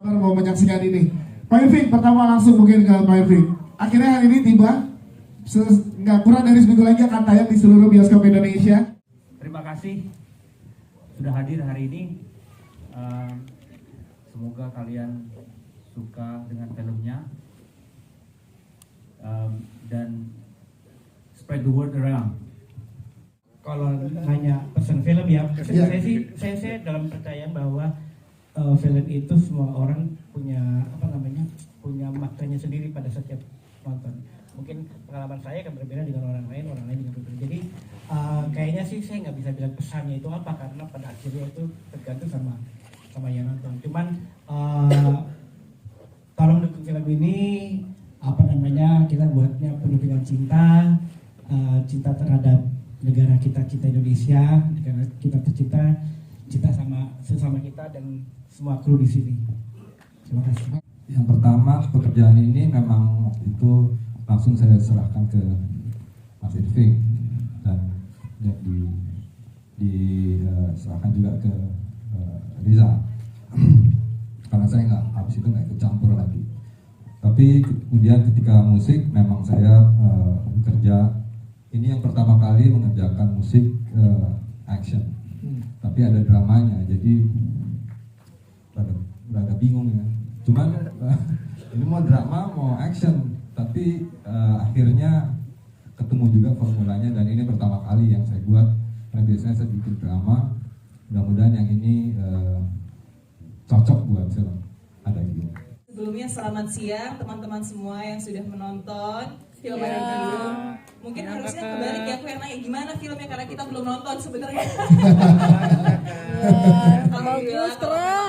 Mau menyaksikan ini, Pak Irving, pertama langsung mungkin ke Pak Irving. Akhirnya hari ini tiba, nggak kurang dari seminggu lagi akan tayang di seluruh bioskop Indonesia. Terima kasih sudah hadir hari ini. Semoga kalian suka dengan filmnya dan spread the word around. Kalau hanya pesan film ya, saya dalam percayaan bahwa film itu semua orang punya punya maknanya sendiri pada setiap nonton. Mungkin pengalaman saya akan berbeda dengan orang lain juga berbeda. Jadi kayaknya sih saya nggak bisa bilang pesannya itu apa, karena pada akhirnya itu tergantung sama yang nonton. Cuman tolong dukung film ini, kita buatnya penuh dengan cinta terhadap negara kita Indonesia, negara kita tercinta, cinta sama sesama kita dan semua kru di sini. Terima kasih. Yang pertama, pekerjaan ini memang waktu itu langsung saya serahkan ke Mas Irving dan diserahkan juga ke Riza, karena saya habis itu nggak ikut campur lagi. Tapi kemudian ketika musik memang saya bekerja, ini yang pertama kali mengerjakan musik action, tapi ada dramanya, jadi rada bingung ya. Cuman ini mau drama mau action, tapi akhirnya ketemu juga formulanya, dan ini pertama kali yang saya buat. Karena biasanya saya bikin drama, mudah-mudahan yang ini cocok buat film Ada Gio. Sebelumnya selamat siang teman-teman semua yang sudah menonton film Ada Gio. Mungkin harusnya kebalik ya, aku yang nanya gimana filmnya karena kita belum nonton sebenarnya. Alhamdulillah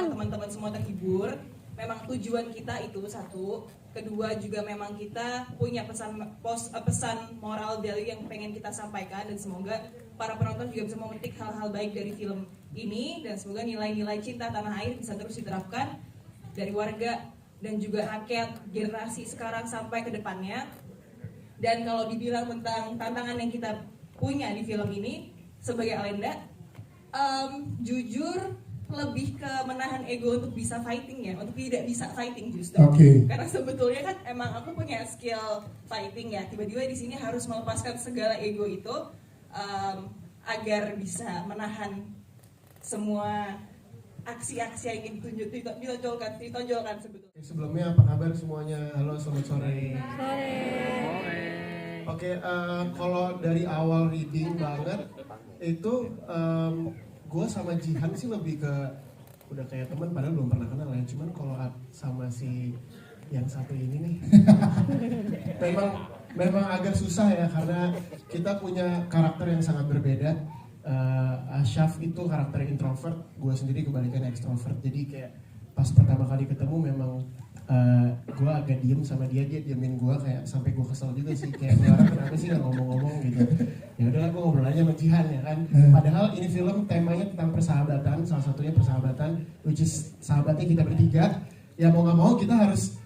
teman-teman semua terhibur. Memang tujuan kita itu satu, kedua juga memang kita punya pesan moral value yang pengen kita sampaikan, dan semoga para penonton juga bisa memetik hal-hal baik dari film ini, dan semoga nilai-nilai cinta tanah air bisa terus diterapkan dari warga dan juga rakyat generasi sekarang sampai ke depannya. Dan kalau dibilang tentang tantangan yang kita punya di film ini sebagai Alenda, jujur lebih ke menahan ego untuk bisa fighting ya, untuk tidak bisa fighting justru. Karena sebetulnya kan emang aku punya skill fighting ya, tiba-tiba di sini harus melepaskan segala ego itu agar bisa menahan semua aksi-aksi yang ingin ditonjolkan sebetulnya. Sebelumnya apa kabar semuanya? Halo, selamat sore. Oke, kalau dari awal reading banget itu gue sama Jihan sih lebih ke udah kayak teman, padahal belum pernah kenal ya. Cuman kalau sama si yang satu ini nih memang agak susah ya, karena kita punya karakter yang sangat berbeda. Asyaf itu karakter introvert, gue sendiri kebalikannya extrovert. Jadi kayak pas pertama kali ketemu memang gue agak diem sama dia diemin gue, kayak sampai gue kesel juga sih, kayak orang kenapa sih nggak ngomong-ngomong gitu. Ya udahlah, gue ngobrol aja sama Jihan ya kan. Padahal ini film temanya tentang persahabatan, salah satunya persahabatan, which is sahabatnya kita bertiga. Ya mau nggak mau kita harus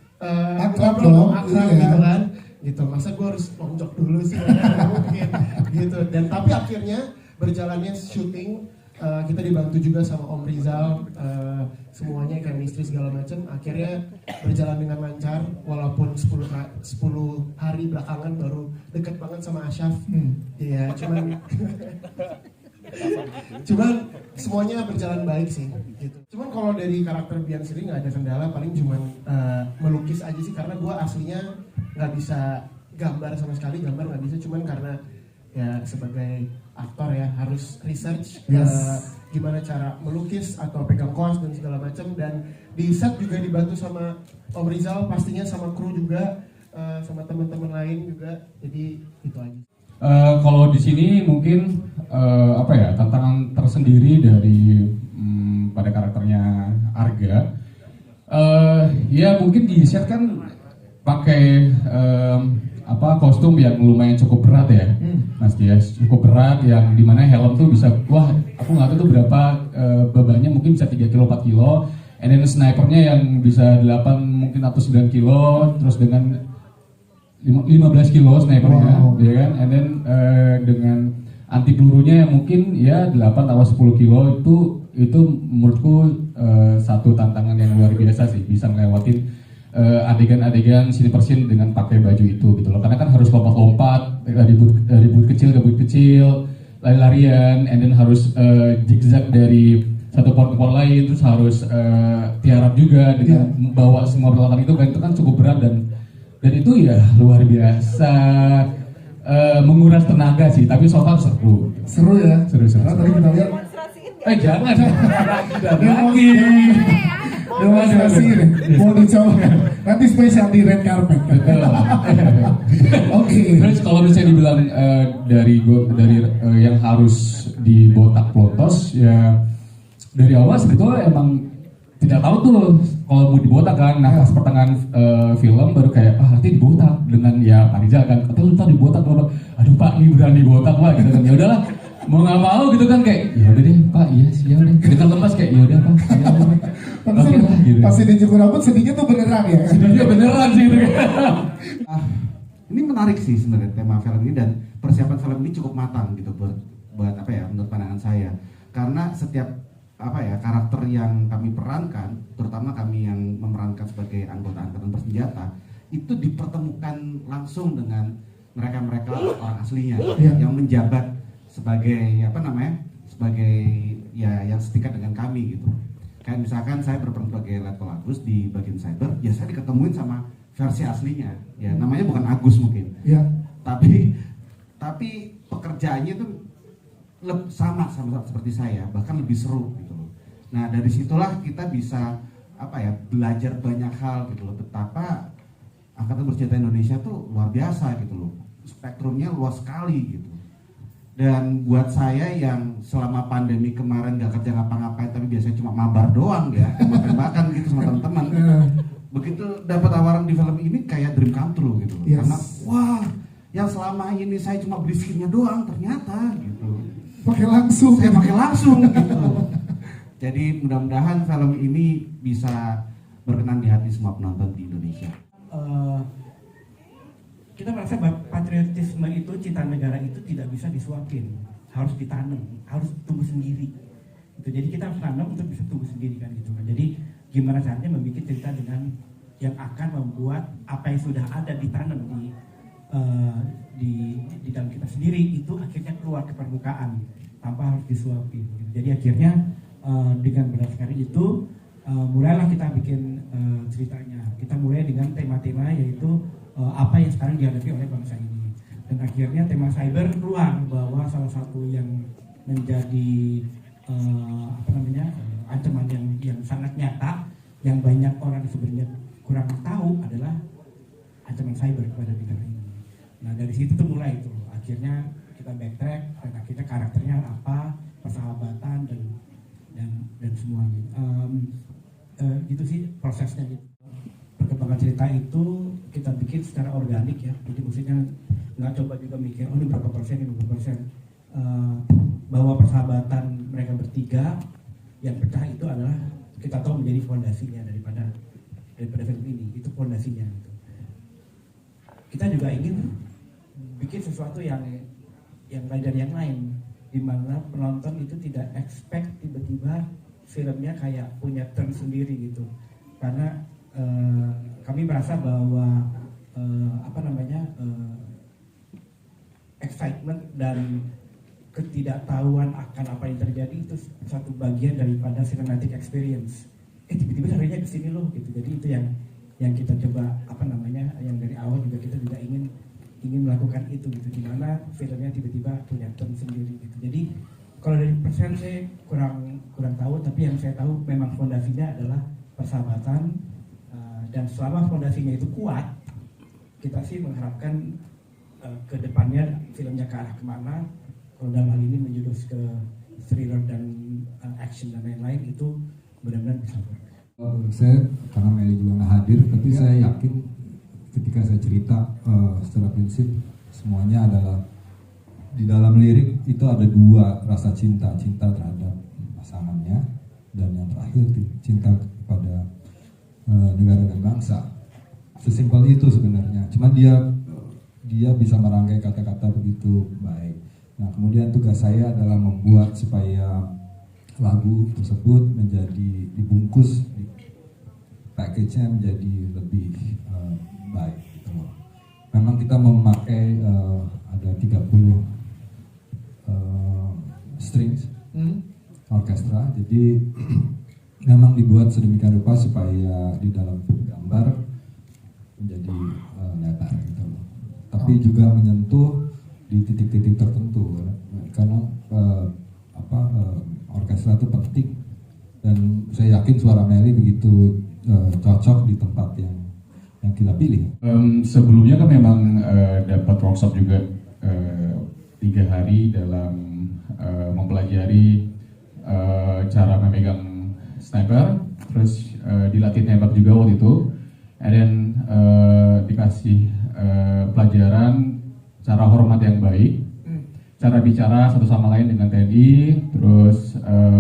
akrab gitu kan. Gitu, masa gue harus lonjok dulu sih, mungkin gitu. Dan tapi akhirnya berjalannya syuting, kita dibantu juga sama Om Rizal, semuanya chemistry segala macam, akhirnya berjalan dengan lancar, walaupun 10 hari belakangan baru deket banget sama Asyaf. Iya, cuman semuanya berjalan baik sih gitu. Cuman kalau dari karakter Bian sendiri nggak ada kendala, paling cuman melukis aja sih, karena gue aslinya nggak bisa gambar sama sekali, gambar nggak bisa, cuman karena ya sebagai aktor ya harus research gimana cara melukis atau pegang kuas dan segala macam. Dan di set juga dibantu sama Om Rizal pastinya, sama kru juga, sama teman-teman lain juga. Jadi itu aja. Kalau di sini mungkin tantangan tersendiri dari pada karakternya Arga, ya mungkin di set kan pakai kostum yang lumayan cukup berat ya, Mas Dias, cukup berat, yang dimana helm tuh bisa, aku nggak tahu tuh berapa bebannya, mungkin bisa 3 kilo 4 kilo, and then snipernya yang bisa 8 mungkin atau 9 kilo, terus dengan 15 kilo snipernya, ya kan, and then dengan anti pelurunya yang mungkin ya 8 atau 10 kilo, itu menurutku satu tantangan yang luar biasa sih, bisa ngelewatin adegan-adegan scene per scene dengan pakai baju itu gitu loh. Karena kan harus lompat-lompat dari boot kecil ke boot kecil, lari-larian, and then harus zigzag dari satu pohon ke pohon lain, terus harus tiarap juga dengan membawa semua peralatan itu kan cukup berat dan itu ya luar biasa, menguras tenaga sih, tapi so far seru. Seru ya. Seru. Karena tadi kita lihat Jangan lagi. demonstrasi mau dicoba nanti spesial di red carpet. Oke. Terus kalau misalnya dibilang dari yang harus dibotak plotos ya dari awal sebetulnya emang tidak tahu tuh kalau mau dibotak kan. Nah pas pertengahan film baru kayak nanti dibotak dengan ya Pak Rizal kan. Atau ntar dibotak Bapak. Aduh Pak ini berani botak Pak gitu kan. Ya udahlah mau nggak mau gitu kan kayak ya udah deh Pak iya sih ya udah. Kita lepas kayak ya udah Pak. Oke lah gitu. Pasti dicukur rambut sedihnya tuh beneran ya. Sedihnya beneran sih gitu. Ini menarik sih sebenarnya tema film ini dan persiapan film ini cukup matang gitu buat apa ya menurut pandangan saya. Karena setiap karakter yang kami perankan, terutama kami yang memerankan sebagai anggota angkatan bersenjata, itu dipertemukan langsung dengan mereka orang aslinya yang menjabat sebagai sebagai ya yang setingkat dengan kami gitu. Kayak misalkan saya berperan sebagai Letkol Agus di bagian cyber, ya saya diketemuin sama versi aslinya, ya namanya bukan Agus mungkin, tapi pekerjaannya itu sama seperti saya, bahkan lebih seru gitu loh. Nah dari situlah kita bisa belajar banyak hal gitu loh, betapa Angkatan Bersenjata Indonesia tuh luar biasa gitu loh, spektrumnya luas sekali gitu. Dan buat saya yang selama pandemi kemarin gak kerja ngapa-ngapain tapi biasanya cuma mabar doang ya, makan gitu sama teman-teman, begitu dapat tawaran di film ini kayak dream come true gitu loh. Karena wah yang selama ini saya cuma beli skinnya doang ternyata gitu saya pakai langsung gitu. Jadi mudah-mudahan film ini bisa berkenan di hati semua penonton di Indonesia. Kita merasa bahwa patriotisme itu, cinta negara itu tidak bisa disuapin, harus ditanam, harus tumbuh sendiri. Itu jadi kita harus tanam untuk bisa tumbuh sendiri kan gitu kan. Jadi gimana caranya membuat cerita dengan yang akan membuat apa yang sudah ada ditanam di dalam kita sendiri itu akhirnya keluar ke permukaan tanpa harus disuapin. Jadi akhirnya dengan berdasarkan itu mulailah kita bikin ceritanya. Kita mulai dengan tema-tema yaitu apa yang sekarang dihadapi oleh bangsa ini. Dan akhirnya tema cyber keluar bahwa salah satu yang menjadi ancaman yang sangat nyata yang banyak orang sebenarnya kurang tahu adalah ancaman cyber kepada negara ini. Nah dari situ tuh mulai itu akhirnya kita backtrack dan akhirnya karakternya apa, persahabatan dan semuanya. Gitu sih prosesnya gitu. Perkembangan cerita itu kita bikin secara organik ya, jadi maksudnya nggak coba juga mikir ini berapa persen, bahwa persahabatan mereka bertiga yang pecah itu adalah kita tahu menjadi fondasinya daripada film ini, itu fondasinya gitu. Kita juga ingin bikin sesuatu yang lain dari yang lain, di mana penonton itu tidak expect tiba-tiba filmnya kayak punya turn sendiri gitu, karena kami merasa bahwa excitement dan ketidaktahuan akan apa yang terjadi itu satu bagian daripada cinematic experience. Tiba-tiba larinya ke sini loh gitu. Jadi itu yang kita coba yang dari awal juga kita juga ingin melakukan itu gitu, di mana filmnya tiba-tiba punya turn sendiri gitu. Jadi kalau dari persen saya kurang tahu, tapi yang saya tahu memang fondasinya adalah persahabatan. Dan selama fondasinya itu kuat, kita sih mengharapkan ke depannya filmnya ke arah kemana. Kalau dalam hal ini menjurus ke thriller dan action dan lain-lain, itu benar-benar bisa. Saya karena Meli juga nggak hadir, tapi saya yakin ketika saya cerita secara prinsip semuanya adalah di dalam lirik itu ada dua rasa cinta terhadap pasangannya dan yang terakhir cinta kepada negara dan bangsa. Sesimpel itu sebenarnya. Cuman dia bisa merangkai kata-kata begitu baik. Nah, kemudian tugas saya adalah membuat supaya lagu tersebut menjadi dibungkus package-nya menjadi lebih baik gitu loh. Memang kita memakai ada 30 strings orkestra, jadi memang dibuat sedemikian rupa supaya di dalam gambar menjadi lebar gitu loh. Tapi juga menyentuh di titik-titik tertentu karena orkestra itu penting, dan saya yakin suara Melly begitu cocok di tempat yang kita pilih. Sebelumnya kan memang dapat workshop juga 3 hari dalam mempelajari cara memegang sniper, terus dilatih nembak juga waktu itu, and then dikasih pelajaran cara hormat yang baik, cara bicara satu sama lain dengan TNI, terus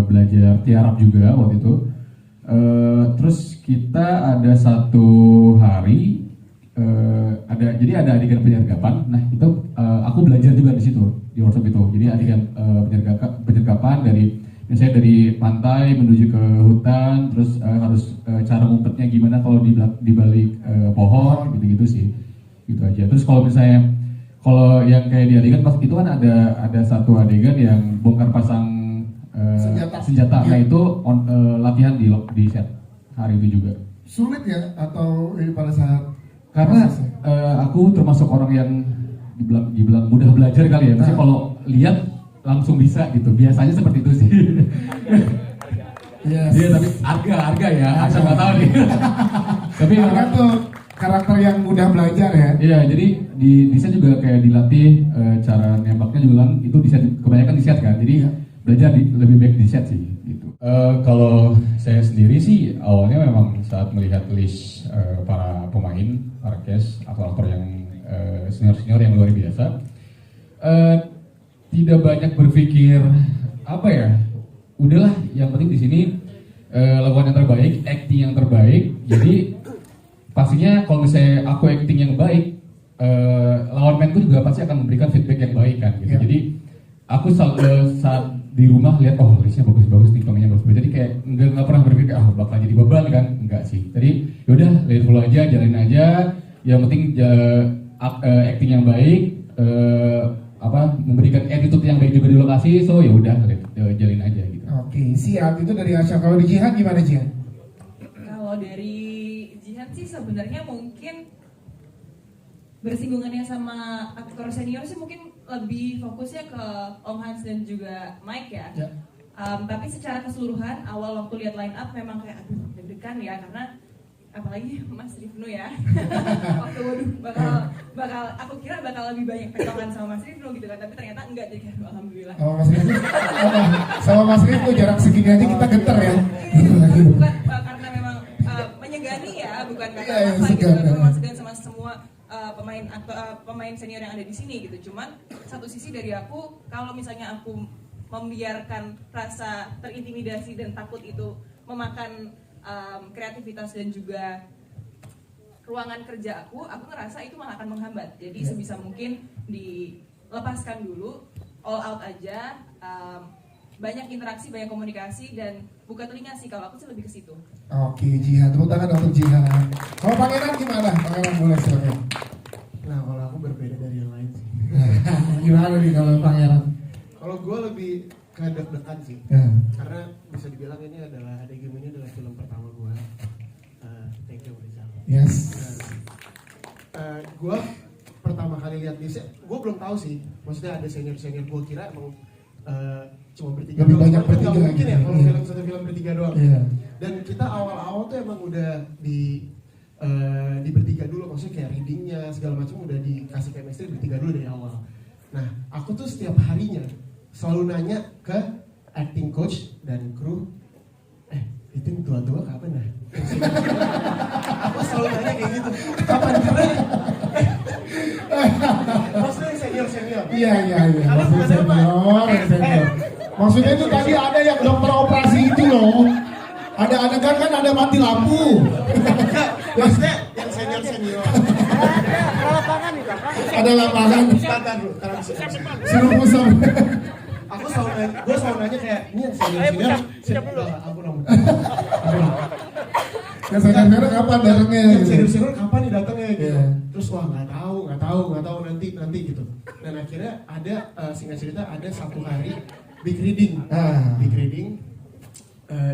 belajar tiarap juga waktu itu. Terus kita ada satu hari jadi ada adegan penyergapan. Nah itu aku belajar juga di situ di workshop itu. Jadi adegan penyergapan misalnya dari pantai menuju ke hutan, terus harus cara ngumpetnya gimana kalau di balik pohon gitu-gitu sih, gitu aja. Terus kalau yang kayak di adegan pas itu kan ada satu adegan yang bongkar pasang senjata. Nah itu latihan di set hari itu juga. Sulit ya atau pada saat karena aku termasuk orang yang dibilang mudah belajar kali ya. Maksudnya kalau lihat langsung bisa gitu. Biasanya seperti itu sih. Yes. Iya tapi harga ya. Asal nggak tahu nih. Tapi Arga tuh karakter yang mudah belajar ya. Iya, jadi di set juga kayak dilatih cara nembaknya juga kan itu di set, kebanyakan di set kan. Jadi belajar lebih baik di set sih gitu. Kalau saya sendiri sih awalnya memang saat melihat list para pemain orkes atau aktor yang senior yang luar biasa, tidak banyak berpikir apa ya, udahlah yang penting di sini lakukan yang terbaik, acting yang terbaik. Jadi pastinya kalau misalnya aku acting yang baik, lawan mainku juga pasti akan memberikan feedback yang baik kan gitu. Jadi aku saat di rumah lihat listnya bagus nih, pemainnya bagus. Jadi kayak nggak pernah berpikir bakal jadi beban kan, enggak sih. Jadi yaudah let flow aja, jalanin aja. Yang penting acting yang baik, memberikan attitude yang baik juga di lokasi. So ya udah jalin aja gitu. Oke, siap. Itu dari Asya. Kalau di Jihan gimana Jihan? Kalau dari Jihan sih sebenarnya mungkin bersinggungannya sama aktor senior sih mungkin lebih fokusnya ke Om Hans dan juga Mike ya. Tapi secara keseluruhan awal waktu lihat line up memang kayak aduh deg-degan ya, karena apalagi Mas Rifnu ya. Waktu bakal aku kira bakal lebih banyak pegangan sama Mas Rifnu gitu kan, tapi ternyata enggak, jadi kayak alhamdulillah. Mas Rifnu sama Mas Rifnu jarak segini aja kita getar ya. Bukan karena memang menyegani ya, bukan karena apa gitu, memang segan sama semua pemain senior yang ada di sini gitu. Cuman satu sisi dari aku, kalau misalnya aku membiarkan rasa terintimidasi dan takut itu memakan kreativitas dan juga ruangan kerja aku ngerasa itu malah akan menghambat. Jadi sebisa mungkin dilepaskan dulu, all out aja, banyak interaksi, banyak komunikasi, dan buka telinga sih kalau aku sih lebih ke situ. Oke, Jihan, tepuk tangan untuk Jihan. Kalau Pangeran gimana? Pangeran boleh silakan. Nah, kalau aku berbeda dari yang lain sih. Gimana nih kalau Pangeran? Kalau gue lebih ke deg-degan sih. Karena bisa dibilang ini adalah film pertama gue. Thank you, Rizal. Yes. Gue pertama kali lihat di set, gue belum tahu sih. Maksudnya ada senior, gue kira emang cuma bertiga lebih doang. banyak bertiga mungkin gitu. ya kalau satu film bertiga doang. Dan kita awal-awal tuh emang udah di bertiga dulu, maksudnya kayak readingnya segala macam udah dikasih chemistry bertiga dulu dari awal. Nah, aku tuh setiap harinya selalu nanya ke acting coach dan kru, itu yang tua-tua kapan dah? Aku selalu nanya kayak gitu, kapan karena maksudnya senior. Iya. Senior. Maksudnya itu tadi ada yang dokter operasi itu loh. Ada adegan kan ada mati lampu. Maksudnya yang senior. Ada lapangan. Bentar dulu. Suruh pusat. Gue selalu nanya kayak, ini yang senior. Siapa? Aku nomor. Senior kapan datangnya? Senior kapan nih datangnya gitu. Iya. Terus wah nggak tahu nanti gitu. Dan akhirnya ada singkat cerita ada satu hari big reading. Big reading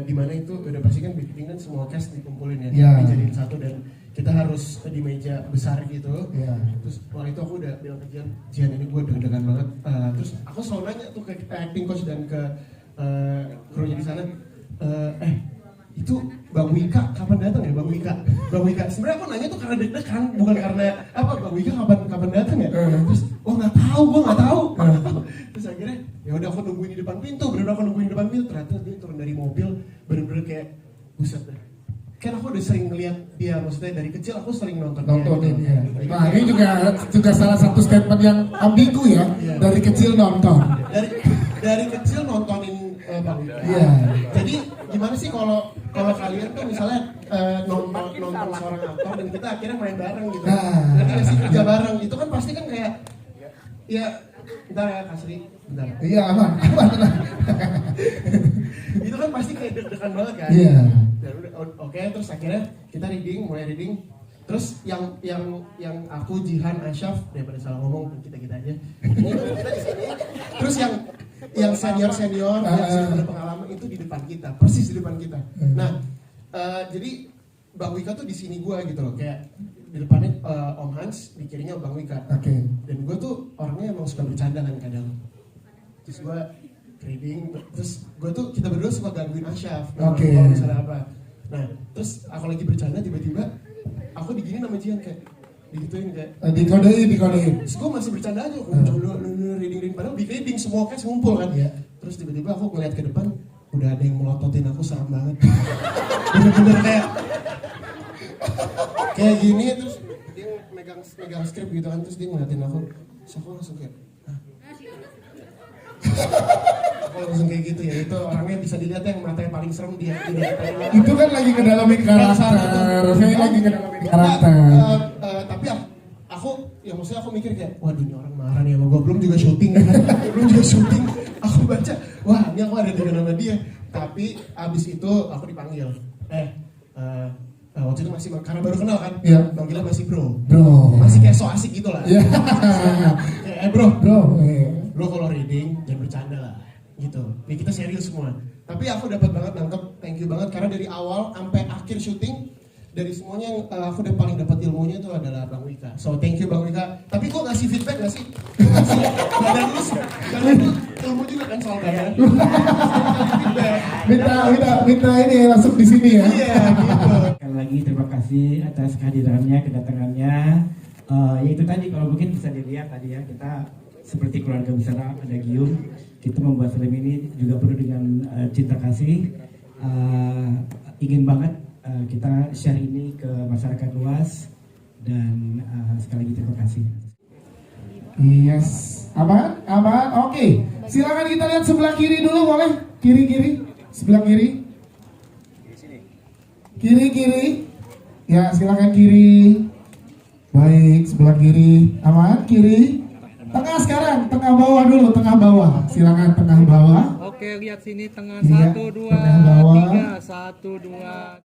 di mana itu udah pasti kan big reading kan semua cast dikumpulin ya, Iya. dijadiin satu dan kita harus di meja besar gitu. Iya. Terus waktu itu aku udah bilang ke Jian ini gue deg-degan banget. Terus aku selalu nanya tuh ke acting coach dan ke krunya di sana, itu Bang Wika kapan datang ya Bang Wika? Sebenarnya aku nanya tuh karena deg-degan, bukan karena apa Bang Wika kapan datang ya? Terus gue nggak tahu. Terus akhirnya ya udah aku nungguin di depan pintu, ternyata dia turun dari mobil, bener-bener kayak buset deh. Kan aku udah sering ngeliat dia, maksudnya dari kecil aku sering nontonin dia. Nah ini juga salah satu statement yang ambigu ya. Iya. Dari kecil nonton. Dari kecil nontonin Bang Wika. Iya. Jadi gimana sih kalau kalian tuh misalnya nonton seorang aktor dan kita akhirnya main bareng gitu. Nanti ngasih kerja bareng, itu kan pasti kan kayak ya bentar ya Kasri, bentar. Iya aman. Itu kan pasti kayak deg-degan banget kan. Iya. Dan udah oke, terus akhirnya kita mulai reading. Terus yang aku Jihan Asyaf daripada salah ngomong kita aja. Kita di sini. Terus yang senior yang sudah pengalaman itu di depan kita, persis di depan kita. Nah, jadi Bang Wika tuh di sini gua gitu loh, kayak di depannya Om Hans, di kirinya Bang Wika. Oke. Dan gua tuh orangnya emang suka bercanda kan kadang. Terus gua reading, terus gue tuh kita berdua suka gangguin Asyaf kalau misalnya apa. Nah, terus aku lagi bercanda tiba-tiba aku digini sama Jian kayak digituin kayak dikodein. Terus gue masih bercanda aja, aku reading padahal big reading semua cast ngumpul kan. Terus tiba-tiba aku ngeliat ke depan udah ada yang melototin aku, serem banget. Bener-bener kayak gini, terus dia megang skrip gitu kan, terus dia ngeliatin aku. Terus aku langsung kayak aku langsung kayak gitu ya, itu orangnya bisa dilihat yang matanya paling serem dia. Itu kan lagi ngedalamin karakter, saya lagi ngedalamin karakter. Tapi aku, ya maksudnya aku mikir kayak, waduh ini orang marah nih sama gue, belum juga syuting kan, aku baca, wah ini aku ada dengan nama dia. Tapi abis itu aku dipanggil, waktu itu masih, karena baru kenal kan, manggilnya masih bro, masih kayak so asik gitu lah. Bro, lo kalau reading jangan bercanda lah gitu. Ya kita serius semua. Tapi aku dapat banget nangkep, thank you banget karena dari awal sampai akhir syuting dari semuanya yang aku udah paling dapat ilmunya itu adalah Bang Wika. So thank you Bang Wika. Tapi kok ngasih feedback gak sih? Ngasih badan lu, karena itu ilmu juga kan soal badan. Minta ini langsung di sini ya. Iya gitu. Sekali lagi terima kasih atas kehadirannya, kedatangannya. Ya itu tadi kalau mungkin bisa dilihat tadi ya, kita seperti keluarga besar ada Gium. Kita membuat film ini juga penuh dengan cinta kasih. Ingin banget kita share ini ke masyarakat luas dan sekali lagi terima kasih. Yes, aman. Oke, silakan kita lihat sebelah kiri dulu boleh? Kiri, sebelah kiri. Kiri. Ya silakan kiri. Baik, sebelah kiri. Aman, kiri. Tengah sekarang, tengah bawah dulu, tengah bawah. Silakan tengah bawah. Oke, lihat sini tengah, Iya, 1, 2, tengah bawah. 3, 1, 2.